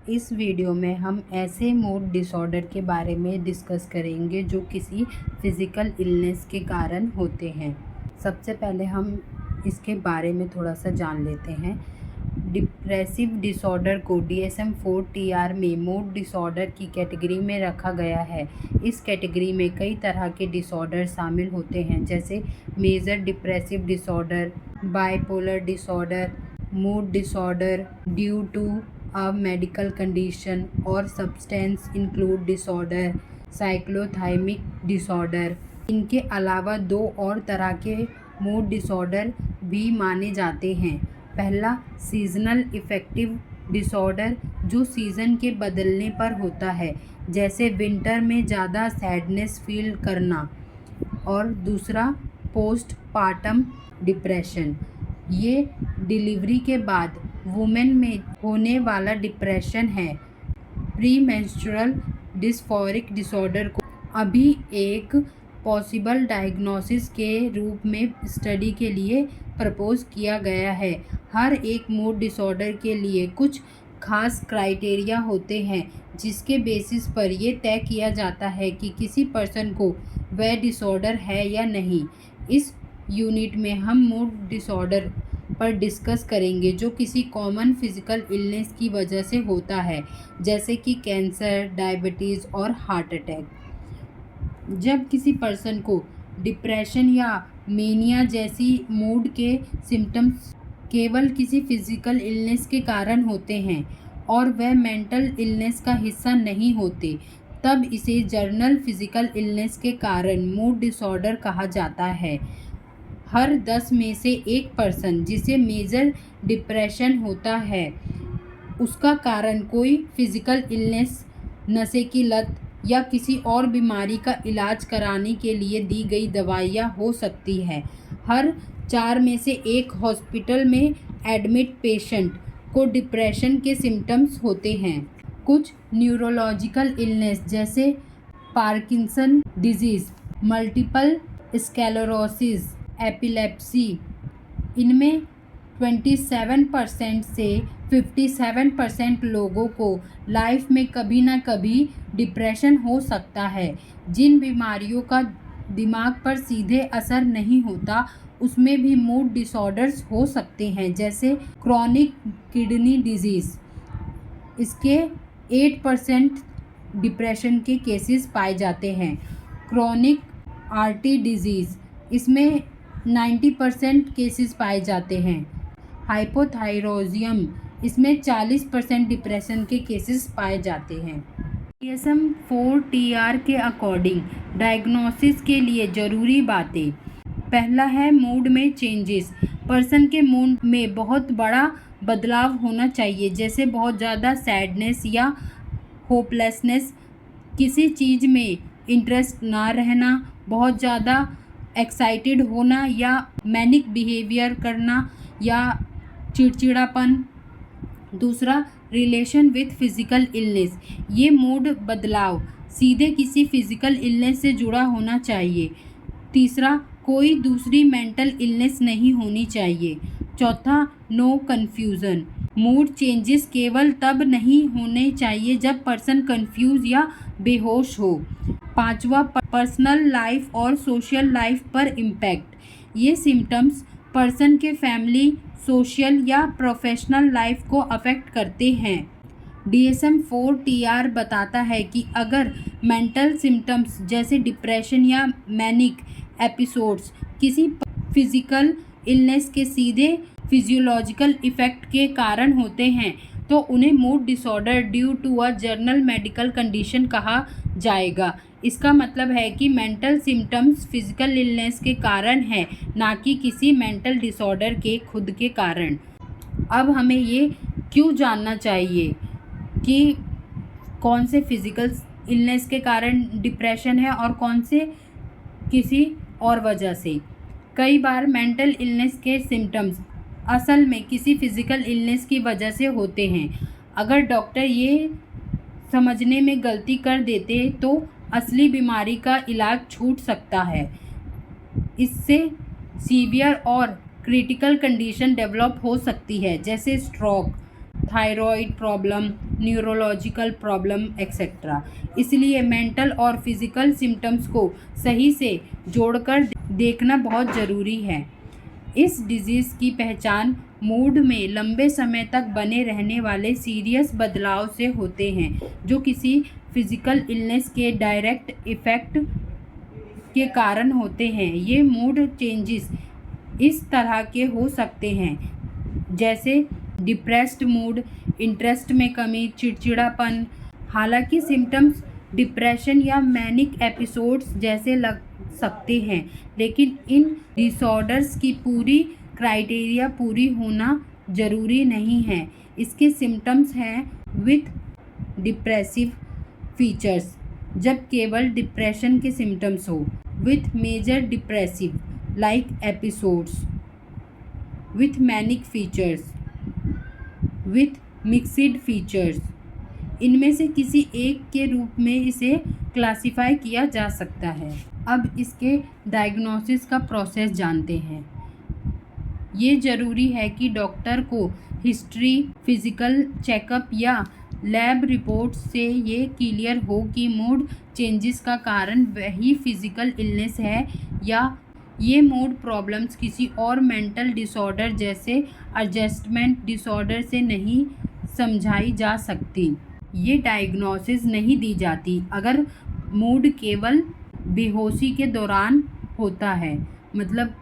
इस वीडियो में हम ऐसे मूड डिसऑर्डर के बारे में डिस्कस करेंगे जो किसी फिज़िकल इलनेस के कारण होते हैं। सबसे पहले हम इसके बारे में थोड़ा सा जान लेते हैं। डिप्रेसिव डिसऑर्डर को DSM-4 में मूड डिसऑर्डर की कैटेगरी में रखा गया है। इस कैटेगरी में कई तरह के डिसऑर्डर शामिल होते हैं, जैसे major depressive disorder, bipolar disorder, mood disorder due to a medical condition और substance include disorder, cyclothymic disorder. इनके अलावा दो और तरह के मूड डिसऑर्डर भी माने जाते हैं। पहला, सीजनल इफ़ेक्टिव डिसऑर्डर, जो सीज़न के बदलने पर होता है, जैसे विंटर में ज़्यादा सैडनेस फील करना। और दूसरा, पोस्ट पार्टम डिप्रेशन, ये डिलीवरी के बाद वुमेन में होने वाला डिप्रेशन है। प्री मेंस्ट्रुअल डिस्फोरिक डिसऑर्डर को अभी एक पॉसिबल डायग्नोसिस के रूप में स्टडी के लिए प्रपोज किया गया है। हर एक मूड डिसऑर्डर के लिए कुछ खास क्राइटेरिया होते हैं, जिसके बेसिस पर यह तय किया जाता है कि किसी पर्सन को वह डिसऑर्डर है या नहीं। इस यूनिट में हम मूड डिसऑर्डर पर डिस्कस करेंगे जो किसी कॉमन फिजिकल इलनेस की वजह से होता है, जैसे कि कैंसर, डायबिटीज़ और हार्ट अटैक। जब किसी पर्सन को डिप्रेशन या मेनिया जैसी मूड के सिम्टम्स केवल किसी फिजिकल इलनेस के कारण होते हैं और वह मेंटल इलनेस का हिस्सा नहीं होते, तब इसे जर्नल फिजिकल इलनेस के कारण मूड डिसऑर्डर कहा जाता है। हर 10 में से एक पर्सन जिसे मेजर डिप्रेशन होता है, उसका कारण कोई फिजिकल इलनेस, नशे की लत या किसी और बीमारी का इलाज कराने के लिए दी गई दवाइयाँ हो सकती है। हर 4 में से एक हॉस्पिटल में एडमिट पेशेंट को डिप्रेशन के सिम्टम्स होते हैं। कुछ न्यूरोलॉजिकल इलनेस जैसे Parkinson disease, multiple sclerosis, epilepsy, इनमें 27% से 57% लोगों को लाइफ में कभी ना कभी डिप्रेशन हो सकता है। जिन बीमारियों का दिमाग पर सीधे असर नहीं होता, उसमें भी मूड डिसऑर्डर्स हो सकते हैं, जैसे क्रॉनिक किडनी डिजीज़। इसके 8% डिप्रेशन के केसेस पाए जाते हैं। क्रॉनिक आर्टरी डिजीज़, इसमें 90% केसेस पाए जाते हैं। हाइपोथायरॉयडिज्म, इसमें 40% डिप्रेशन के केसेस पाए जाते हैं। DSM-4 के अकॉर्डिंग डायग्नोसिस के लिए ज़रूरी बातें। पहला है मूड में चेंजेस। पर्सन के मूड में बहुत बड़ा बदलाव होना चाहिए, जैसे बहुत ज़्यादा सैडनेस या होपलेसनेस, किसी चीज़ में इंटरेस्ट ना रहना, बहुत ज़्यादा एक्साइटेड होना या मैनिक बिहेवियर करना या चिड़चिड़ापन। दूसरा, रिलेशन विथ फिजिकल इलनेस, ये मूड बदलाव सीधे किसी फिजिकल इलनेस से जुड़ा होना चाहिए। तीसरा, कोई दूसरी मेंटल इलनेस नहीं होनी चाहिए। चौथा, नो कन्फ्यूज़न, मूड चेंजेस केवल तब नहीं होने चाहिए जब पर्सन कंफ्यूज या बेहोश हो। पांचवा, पर्सनल लाइफ और सोशल लाइफ पर इम्पैक्ट, ये सिम्टम्स पर्सन के फैमिली, सोशल या प्रोफेशनल लाइफ को अफेक्ट करते हैं। DSM-4 बताता है कि अगर मेंटल सिम्टम्स जैसे डिप्रेशन या मैनिक एपिसोड्स किसी फिजिकल इलनेस के सीधे फिजियोलॉजिकल इफ़ेक्ट के कारण होते हैं, तो उन्हें mood disorder due to a general medical condition कहा जाएगा। इसका मतलब है कि मेंटल सिम्टम्स फिजिकल इलनेस के कारण है, ना कि किसी मेंटल डिसऑर्डर के खुद के कारण। अब हमें ये क्यों जानना चाहिए कि कौन से फिजिकल इलनेस के कारण डिप्रेशन है और कौन से किसी और वजह से। कई बार मेंटल इलनेस के सिम्टम्स असल में किसी फिजिकल इलनेस की वजह से होते हैं। अगर डॉक्टर ये समझने में गलती कर देते तो असली बीमारी का इलाज छूट सकता है। इससे सीवियर और क्रिटिकल कंडीशन डेवलप हो सकती है, जैसे stroke. Thyroid problem, neurological problem etcetera. इसलिए मेंटल और फिजिकल सिम्टम्स को सही से जोड़कर देखना बहुत ज़रूरी है। इस डिजीज़ की पहचान मूड में लंबे समय तक बने रहने वाले सीरियस बदलाव से होते हैं, जो किसी फिजिकल इलनेस के डायरेक्ट इफ़ेक्ट के कारण होते हैं। ये मूड चेंजेस इस तरह के हो सकते हैं, जैसे डिप्रेस्ड मूड, इंटरेस्ट में कमी, चिड़चिड़ापन। हालांकि सिम्टम्स डिप्रेशन या मैनिक एपिसोड्स जैसे लग सकते हैं, लेकिन इन डिसऑर्डर्स की पूरी क्राइटेरिया पूरी होना ज़रूरी नहीं है। इसके सिम्टम्स हैं विथ डिप्रेसिव फीचर्स, जब केवल डिप्रेशन के सिम्टम्स हो, with major depressive like episodes, with manic features, with mixed features. इनमें से किसी एक के रूप में इसे क्लासिफाई किया जा सकता है। अब इसके डायग्नोसिस का प्रोसेस जानते हैं। ये ज़रूरी है कि डॉक्टर को हिस्ट्री, फिज़िकल चेकअप या लैब रिपोर्ट से ये क्लियर हो कि मूड चेंजेस का कारण वही फिज़िकल इलनेस है या ये मूड प्रॉब्लम्स किसी और मेंटल डिसऑर्डर जैसे एडजस्टमेंट डिसऑर्डर से नहीं समझाई जा सकती। ये डायग्नोसिस नहीं दी जाती अगर मूड केवल बेहोशी के दौरान होता है। मतलब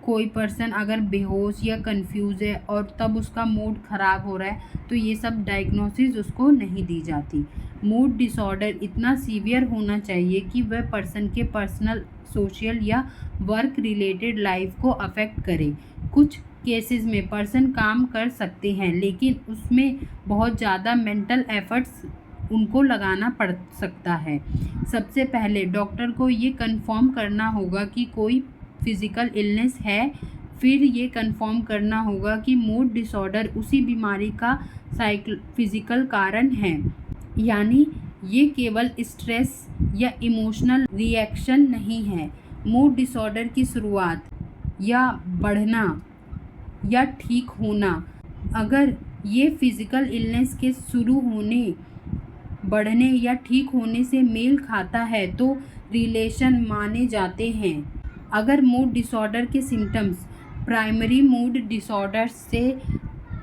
कोई पर्सन अगर बेहोश या कंफ्यूज है और तब उसका मूड ख़राब हो रहा है, तो ये सब डायग्नोसिस उसको नहीं दी जाती। मूड डिसऑर्डर इतना सीवियर होना चाहिए कि वह पर्सन के पर्सनल, सोशल या वर्क रिलेटेड लाइफ को अफेक्ट करे। कुछ केसेस में पर्सन काम कर सकते हैं, लेकिन उसमें बहुत ज़्यादा मेंटल एफर्ट्स उनको लगाना पड़ सकता है। सबसे पहले डॉक्टर को ये कंफर्म करना होगा कि कोई फिज़िकल इलनेस है, फिर ये कंफर्म करना होगा कि मूड डिसऑर्डर उसी बीमारी का फिज़िकल कारण है, यानी ये केवल स्ट्रेस या इमोशनल रिएक्शन नहीं है। मूड डिसऑर्डर की शुरुआत या बढ़ना या ठीक होना, अगर ये फिज़िकल इलनेस के शुरू होने, बढ़ने या ठीक होने से मेल खाता है तो रिलेशन माने जाते हैं। अगर मूड डिसऑर्डर के सिम्टम्स प्राइमरी मूड डिसऑर्डर से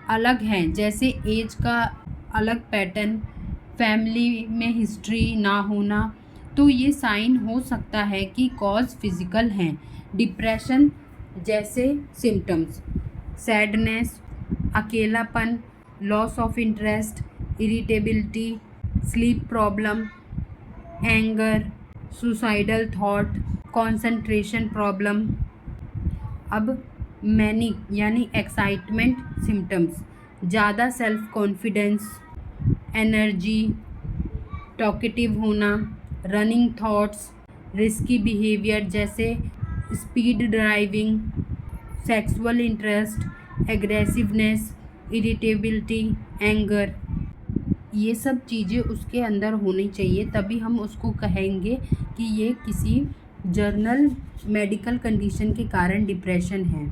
अलग हैं, जैसे एज का अलग पैटर्न, फैमिली में हिस्ट्री ना होना, तो ये साइन हो सकता है कि कॉज फिज़िकल हैं। डिप्रेशन जैसे सिम्टम्स सैडनेस, अकेलापन, loss of interest, irritability, sleep problem, anger, suicidal thought, concentration problem. अब मैनिक यानी एक्साइटमेंट सिम्टम्स, ज़्यादा सेल्फ कॉन्फिडेंस, एनर्जी, टॉकेटिव होना, रनिंग थॉट्स, रिस्की बिहेवियर जैसे speed driving, sexual interest, aggressiveness, irritability, anger. ये सब चीज़ें उसके अंदर होनी चाहिए, तभी हम उसको कहेंगे कि ये किसी जर्नल मेडिकल कंडीशन के कारण डिप्रेशन है।